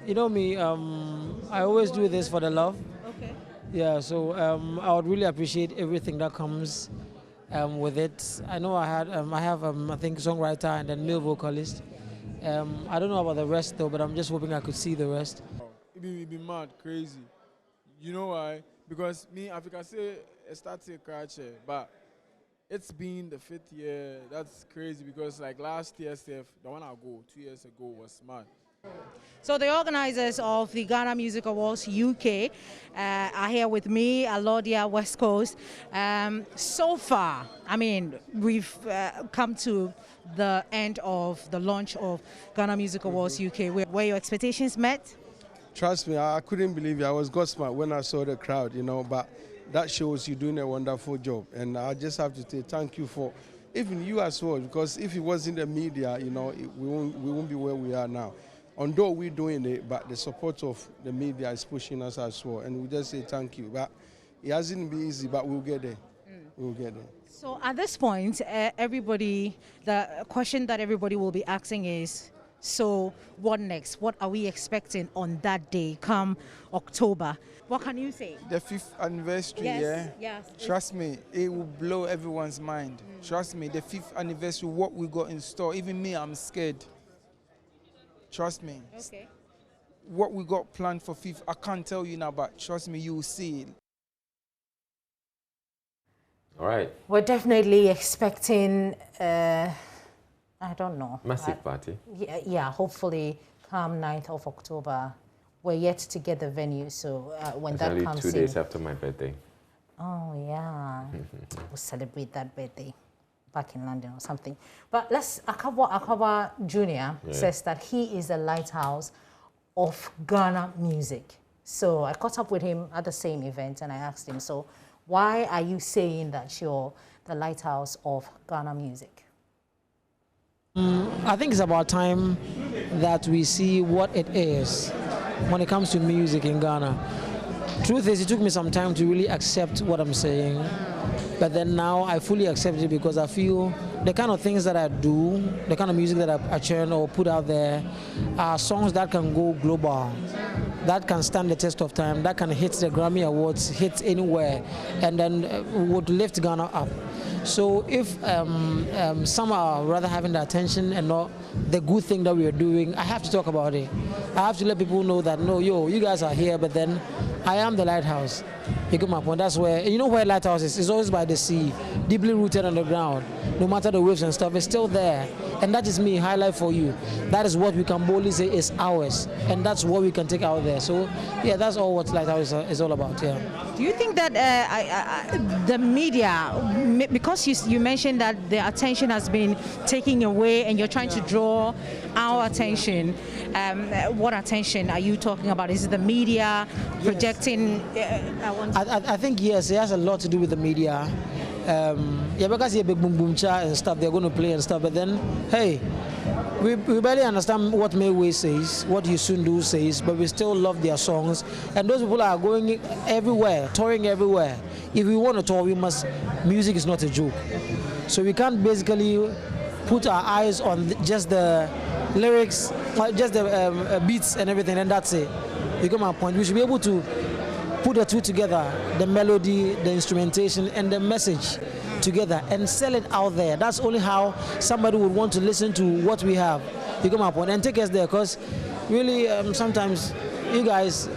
You know me, I always do this for the love. Okay. Yeah, so I would really appreciate everything that comes with it. I know I have I think songwriter and then male vocalist. I don't know about the rest though, but I'm just hoping I could see the rest. It be mad, crazy. You know why? Because me, I think I say I started culture, but it's been the 5th year. That's crazy, because like last year, the one I go 2 years ago was mad. So the organizers of the Ghana Music Awards UK are here with me, Alodia West Coast. So far, I mean, we've come to the end of the launch of Ghana Music Awards UK. Were your expectations met? Trust me, I couldn't believe it. I was gobsmacked when I saw the crowd, you know, but that shows you're doing a wonderful job. And I just have to say thank you for even you as well, because if it wasn't the media, you know, we won't be where we are now. Although we're doing it, but the support of the media is pushing us as well. And we just say thank you. But it hasn't been easy, but we'll get there. We'll get there. So at this point, the question that everybody will be asking is, so what next? What are we expecting on that day, come October? What can you say? The 5th anniversary, Yes. Trust me, it will blow everyone's mind. Trust me, the 5th anniversary, what we got in store, even me, I'm scared. Trust me. Okay. What we got planned for 5th, I can't tell you now, but trust me, you will see it. All right. We're definitely expecting, I don't know. Massive party. Yeah, hopefully come 9th of October. We're yet to get the venue, so when It's that only comes 2 in. days after my birthday. Oh, yeah. We'll celebrate that birthday back in London or something. But Akaba Jr. says that he is the lighthouse of Ghana music. So I caught up with him at the same event and I asked him, so why are you saying that you're the lighthouse of Ghana music? I think it's about time that we see what it is when it comes to music in Ghana. Truth is, it took me some time to really accept what I'm saying. But then now I fully accept it, because I feel the kind of things that I do, the kind of music that I churn or put out there are songs that can go global, that can stand the test of time, that can hit the Grammy Awards, hit anywhere, and then would lift Ghana up. So if some are rather having the attention and not the good thing that we are doing, I have to talk about it. I have to let people know that, no, you guys are here, but then I am the lighthouse. You get my point? That's where, you know where lighthouse is? It's always by the sea, deeply rooted on the ground. No matter the waves and stuff, it's still there. And that is me, highlight for you. That is what we can boldly say is ours. And that's what we can take out there. So, yeah, that's all what lighthouse is all about, yeah. Do you think that the media, because you mentioned that the attention has been taken away and you're trying to draw our attention, what attention are you talking about? Is it the media projecting? I think, yes, it has a lot to do with the media. Yeah, because you're big boom boom cha and stuff, they're going to play and stuff, but then, hey, we barely understand what Mayway says, what Yusundu says, but we still love their songs. And those people are going everywhere, touring everywhere. If we want to tour, music is not a joke. So we can't basically put our eyes on just the lyrics, just the beats and everything, and that's it. You get my point? We should be able to put the two together, the melody, the instrumentation, and the message together and sell it out there. That's only how somebody would want to listen to what we have. You get my point? And take us there, because really sometimes you guys,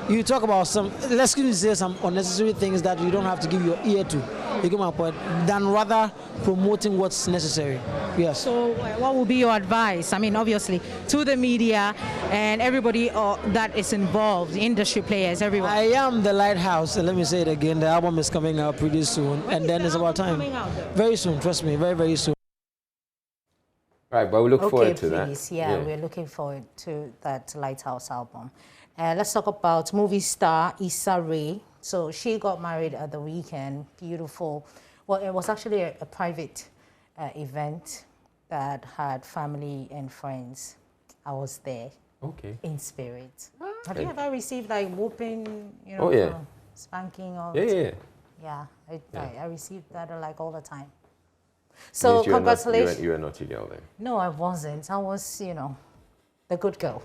you talk about some, let's say some unnecessary things that you don't have to give your ear to. You get my point? Than rather promoting what's necessary. Yes. So what will be your advice? I mean, obviously, to the media and everybody that is involved, the industry players, everyone. I am the lighthouse. And let me say it again. The album is coming out pretty soon. When and then it's about time. Very soon. Trust me. Very, very soon. Right, but we look forward to that. Yeah, we're looking forward to that Lighthouse album. Let's talk about movie star Issa Rae. So she got married at the weekend. Beautiful. Well, it was actually a private event that had family and friends. I was there. Okay. In spirit. Have you ever received like whooping, spanking or? Yeah. I received that like all the time. So congratulations. You were not a girl then? No, I wasn't. I was, the good girl.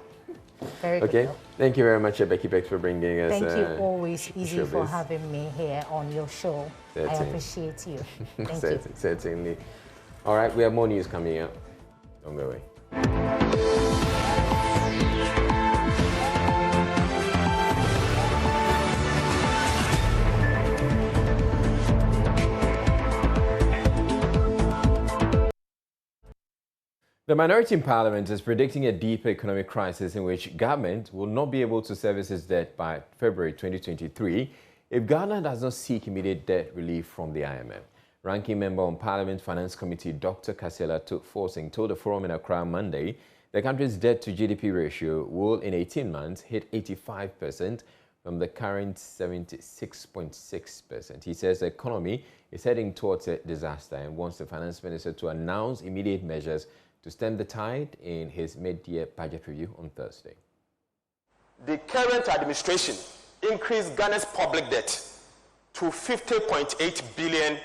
Very good girl. Thank you very much, Becky Bex, for bringing us. Thank you, always easy for having me here on your show. Certainly. I appreciate you. Thank you. Certainly. All right, we have more news coming up. Don't go away. The minority in Parliament is predicting a deeper economic crisis in which government will not be able to service its debt by February 2023 if Ghana does not seek immediate debt relief from the IMF. Ranking member on Parliament Finance Committee Dr. Kasela Forsing told the forum in Accra Monday the country's debt to GDP ratio will in 18 months hit 85% from the current 76.6%. He says the economy is heading towards a disaster and wants the finance minister to announce immediate measures to stem the tide in his mid-year budget review on Thursday. The current administration increased Ghana's public debt to $50.8 billion.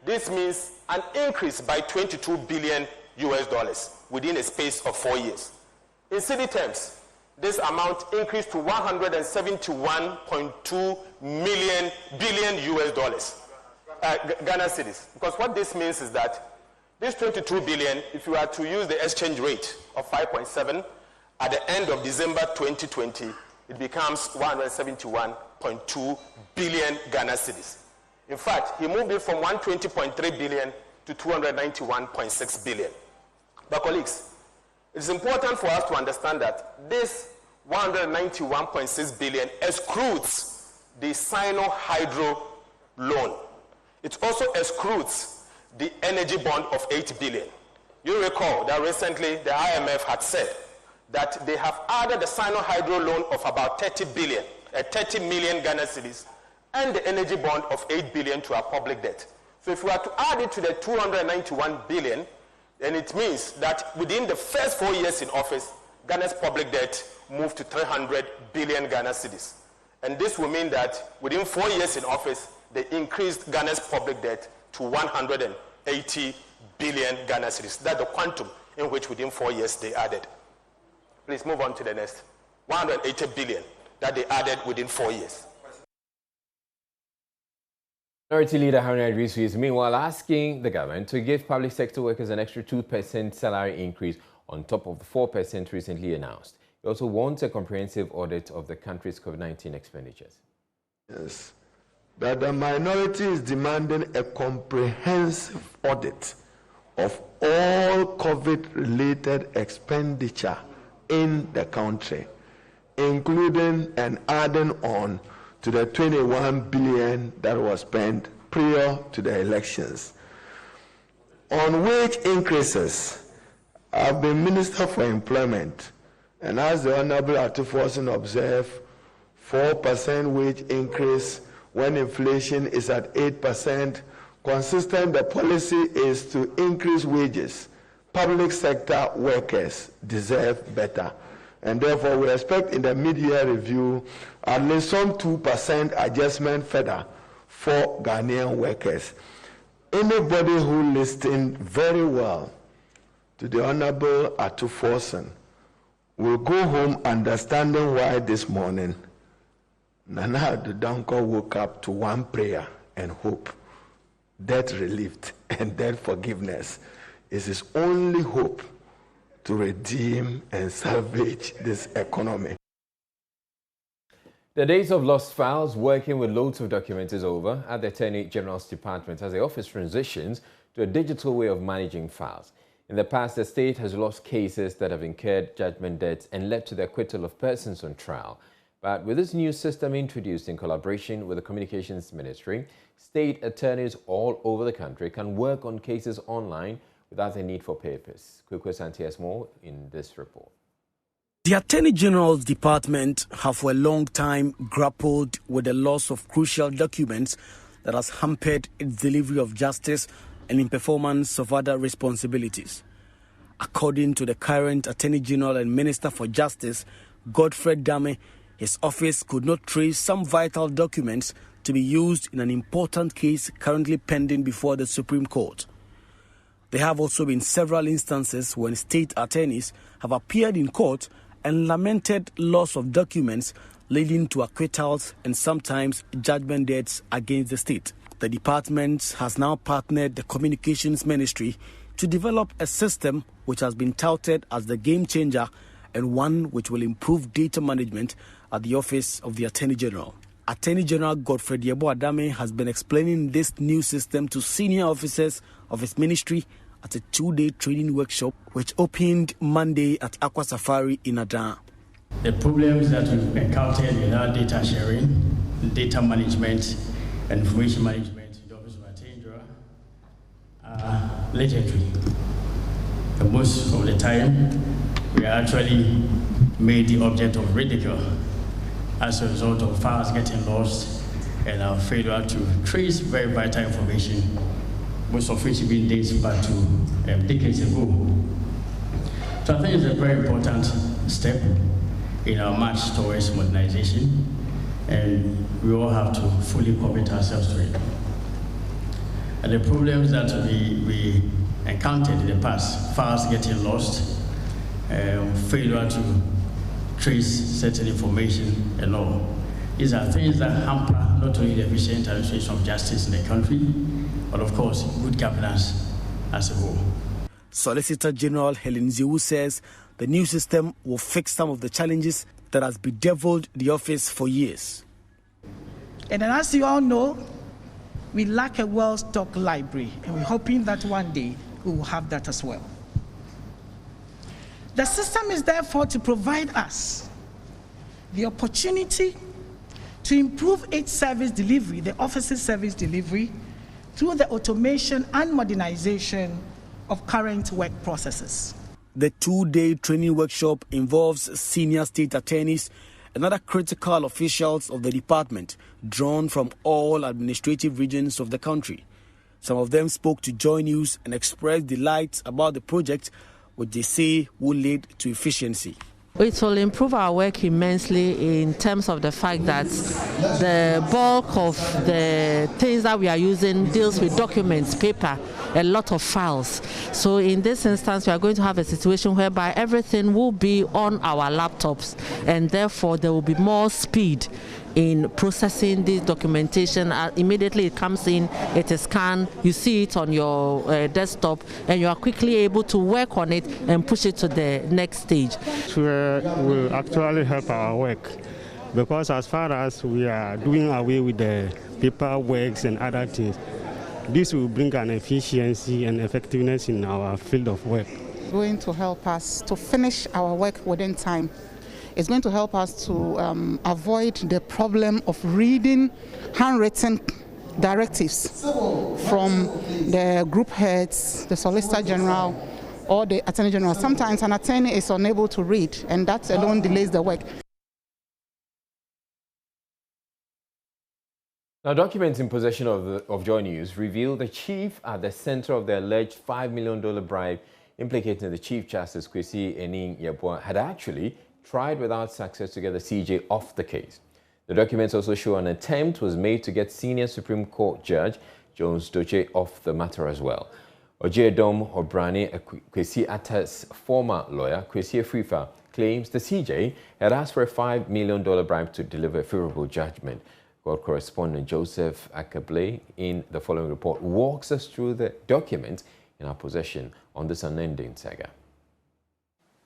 This means an increase by $22 billion within a space of 4 years. In cedi terms, this amount increased to $171.2 billion Ghana cedis. Because what this means is that this 22 billion, if you are to use the exchange rate of 5.7 at the end of December 2020, it becomes 171.2 billion Ghana cedis. In fact, he moved it from 120.3 billion to 291.6 billion. But colleagues, it's important for us to understand that this 191.6 billion excludes the Sino-Hydro loan. It also excludes the energy bond of 8 billion. You recall that recently the IMF had said that they have added the Sino-Hydro loan of about 30 million Ghana cedis and the energy bond of 8 billion to our public debt. So if we are to add it to the 291 billion, then it means that within the first 4 years in office, Ghana's public debt moved to 300 billion Ghana cedis. And this will mean that within 4 years in office, they increased Ghana's public debt to 180 billion Ghana cedis. That's the quantum in which within 4 years they added. Please move on to the next. 180 billion that they added within 4 years. Minority Leader Haruna Idrisu is meanwhile asking the government to give public sector workers an extra 2% salary increase on top of the 4% recently announced. He also wants a comprehensive audit of the country's COVID-19 expenditures. Yes. That the minority is demanding a comprehensive audit of all COVID-related expenditure in the country, including and adding on to the 21 billion that was spent prior to the elections. On wage increases, I've been Minister for Employment, and as the Honorable Atuforsen observed, 4% wage increase when inflation is at 8%, consistent, the policy is to increase wages. Public sector workers deserve better. And therefore, we expect in the mid-year review at least some 2% adjustment further for Ghanaian workers. Anybody who listened very well to the Honorable Atuforsen will go home understanding why this morning Nana Addo Dankwa woke up to one prayer and hope. Debt relief and debt forgiveness is his only hope to redeem and salvage this economy. The days of lost files working with loads of documents is over at the Attorney General's Department as the office transitions to a digital way of managing files. In the past, the state has lost cases that have incurred judgment debts and led to the acquittal of persons on trial. But with this new system introduced in collaboration with the Communications Ministry, state attorneys all over the country can work on cases online without the need for papers. Kwekwe Santi has more in this report. The Attorney General's Department have for a long time grappled with the loss of crucial documents that has hampered its delivery of justice and in performance of other responsibilities. According to the current Attorney General and Minister for Justice, Godfred Dame, his office could not trace some vital documents to be used in an important case currently pending before the Supreme Court. There have also been several instances when state attorneys have appeared in court and lamented loss of documents leading to acquittals and sometimes judgment debts against the state. The department has now partnered the Communications Ministry to develop a system which has been touted as the game changer and one which will improve data management at the Office of the Attorney General. Attorney General Godfred Adame has been explaining this new system to senior officers of his ministry at a 2-day training workshop which opened Monday at Aqua Safari in Adan. The problems that we've encountered with our data sharing, data management, and information management in the Office of Attorney General are legendary. And most of the time, we are actually made the object of ridicule as a result of files getting lost and our failure to trace very vital information, most of which being dates back to decades ago. So I think it's a very important step in our march towards modernization, and we all have to fully commit ourselves to it. And the problems that we encountered in the past, files getting lost, failure to trace certain information and all, these are things that hamper not only the efficient administration of justice in the country, but of course, good governance as a whole. Solicitor General Helen Ziwu says the new system will fix some of the challenges that has bedeviled the office for years. And then as you all know, we lack a well-stocked library, and we're hoping that one day we will have that as well. The system is therefore to provide us the opportunity to improve its service delivery, the office's service delivery, through the automation and modernization of current work processes. The 2-day training workshop involves senior state attorneys and other critical officials of the department drawn from all administrative regions of the country. Some of them spoke to Joy News and expressed delight about the project, which they say will lead to efficiency. It will improve our work immensely in terms of the fact that the bulk of the things that we are using deals with documents, paper, a lot of files. So in this instance, we are going to have a situation whereby everything will be on our laptops, and therefore there will be more speed in processing this documentation. Immediately it comes in, it is scanned, you see it on your desktop, and you are quickly able to work on it and push it to the next stage. Will actually help our work, because as far as we are doing away with the paperwork and other things, this will bring an efficiency and effectiveness in our field of work. It's going to help us to finish our work within time. It's going to help us to avoid the problem of reading handwritten directives from the group heads, the Solicitor General, or the Attorney General. Sometimes an attorney is unable to read, and that alone delays the work. Now, documents in possession of Joy News reveal the chief at the center of the alleged $5 million bribe implicating the Chief Justice Kwesi Ening-Yeboah had actually tried without success to get the CJ off the case. The documents also show an attempt was made to get senior Supreme Court Judge Jones Doche off the matter as well. Ojedom Obrani, Kwesi Atta's former lawyer, Kwesi Afrifa, claims the CJ had asked for a $5 million bribe to deliver a favorable judgment. World correspondent Joseph Akable in the following report walks us through the documents in our possession on this unending saga.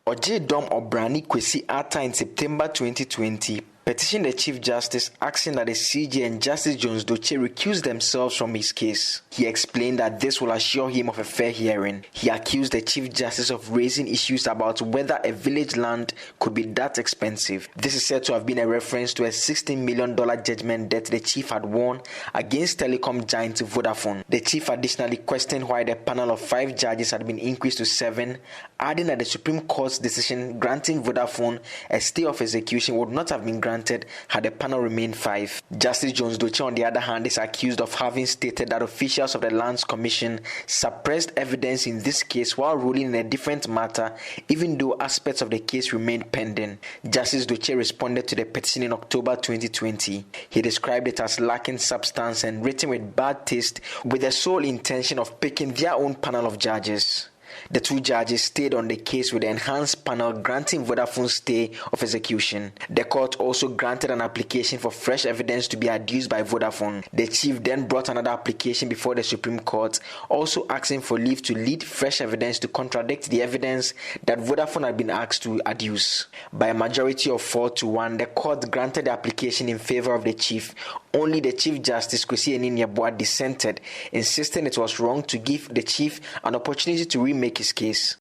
Ojedom Obrani Kwesi Atta in September 2020 petitioned the Chief Justice asking that the CJ and Justice Jones Doche recuse themselves from his case. He explained that this will assure him of a fair hearing. He accused the Chief Justice of raising issues about whether a village land could be that expensive. This is said to have been a reference to a $16 million judgment that the Chief had won against telecom giant Vodafone. The Chief additionally questioned why the panel of 5 judges had been increased to 7, adding that the Supreme Court's decision granting Vodafone a stay of execution would not have been granted had the panel remained 5. Justice Jones Doche, on the other hand, is accused of having stated that officials of the Lands Commission suppressed evidence in this case while ruling in a different matter, even though aspects of the case remained pending. Justice Doche responded to the petition in October 2020. He described it as lacking substance and written with bad taste, with the sole intention of picking their own panel of judges. The 2 judges stayed on the case with the enhanced panel granting Vodafone's stay of execution. The court also granted an application for fresh evidence to be adduced by Vodafone. The Chief then brought another application before the Supreme Court, also asking for leave to lead fresh evidence to contradict the evidence that Vodafone had been asked to adduce. By a majority of 4-1, the court granted the application in favor of the Chief. Only the Chief Justice, Kwesi Enin-Yeboah, dissented, insisting it was wrong to give the Chief an opportunity to remake his case.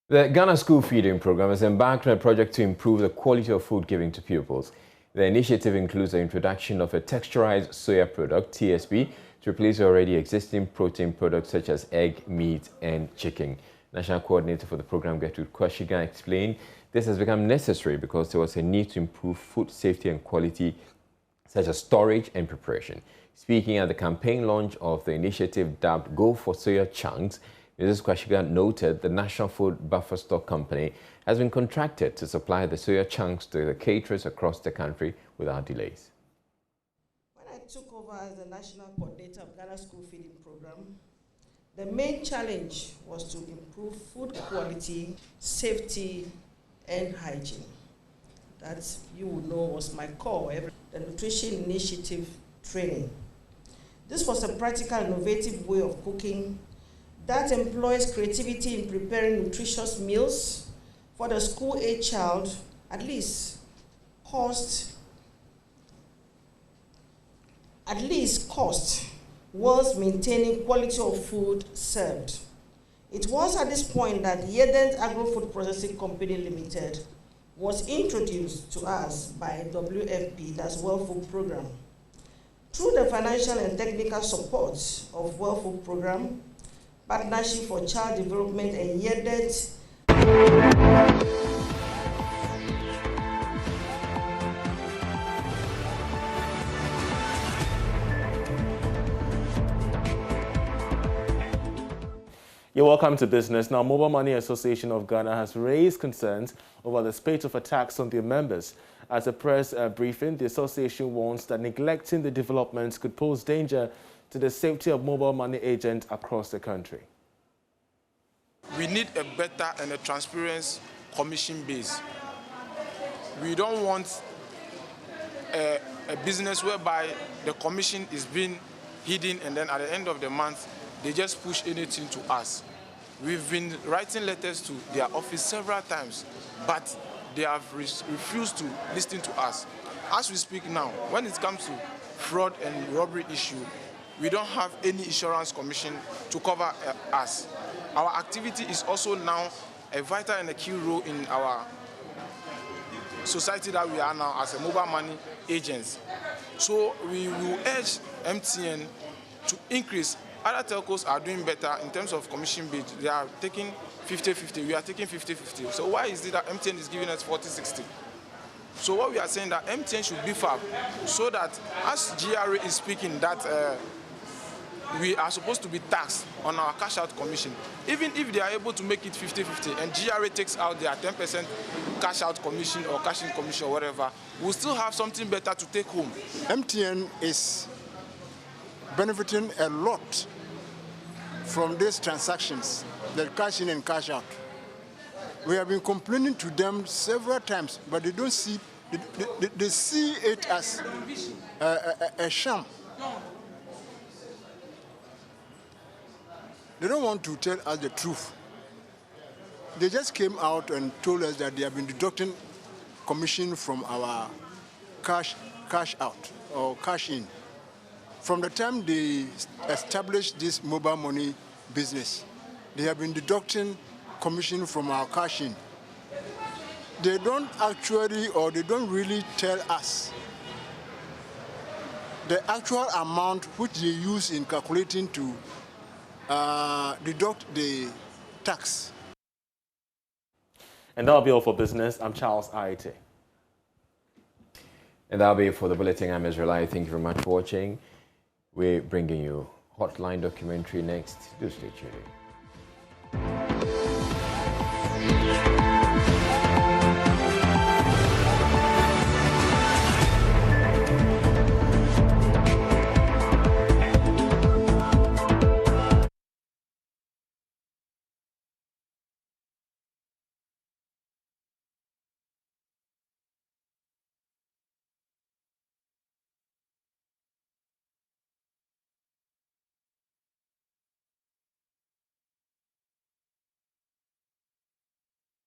The Ghana School Feeding Program has embarked on a project to improve the quality of food given to pupils. The initiative includes the introduction of a texturized soya product, TSP, to replace already existing protein products such as egg, meat, and chicken. National Coordinator for the program, Gertrude Kwashiga, explained this has become necessary because there was a need to improve food safety and quality, such as storage and preparation. Speaking at the campaign launch of the initiative dubbed Go for Soya Chunks, Mrs. Kwashiga noted the National Food Buffer Stock Company has been contracted to supply the soya chunks to the caterers across the country without delays. When I took over as the National Coordinator of Ghana School Feeding Program, the main challenge was to improve food quality, safety, and hygiene. That, you would know, was my core, the nutrition initiative training. This was a practical, innovative way of cooking that employs creativity in preparing nutritious meals for the school-age child, at least cost, whilst maintaining quality of food served. It was at this point that Yedent Agro-Food Processing Company Limited was introduced to us by WFP, that's World Food Program. Through the financial and technical support of World Food Program, Partnership for Child Development, and Yedent. You're welcome to business. Now, Mobile Money Association of Ghana has raised concerns over the spate of attacks on their members. At a press briefing, the association warns that neglecting the developments could pose danger to the safety of mobile money agents across the country. We need a better and a transparent commission base. We don't want a business whereby the commission is being hidden and then at the end of the month, they just push anything to us. We've been writing letters to their office several times, but they have refused to listen to us. As we speak now, when it comes to fraud and robbery issue, we don't have any insurance commission to cover us. Our activity is also now a vital and a key role in our society that we are now as a mobile money agents. So we will urge MTN to increase. Other telcos are doing better in terms of commission bid. They are taking 50-50. We are taking 50-50. So why is it that MTN is giving us 40-60? So what we are saying that MTN should beef up so that as GRA is speaking that we are supposed to be taxed on our cash out commission. Even if they are able to make it 50-50 and GRA takes out their 10% cash out commission or cash in commission or whatever, we'll still have something better to take home. MTN is benefiting a lot from these transactions, the cash in and cash out. We have been complaining to them several times, but they don't see, they see it as a sham. They don't want to tell us the truth. they just came out and told us that they have been deducting commission from our cash out or cash in. From the time they established this mobile money business, they have been deducting commission from our cash in. They don't actually, or they don't really tell us the actual amount which they use in calculating to deduct the tax. And that'll be all for business. I'm Charles Aite. And that'll be it for the bulletin. I'm Israel. Thank you very much for watching. We're bringing you Hotline documentary next. Do stay tuned.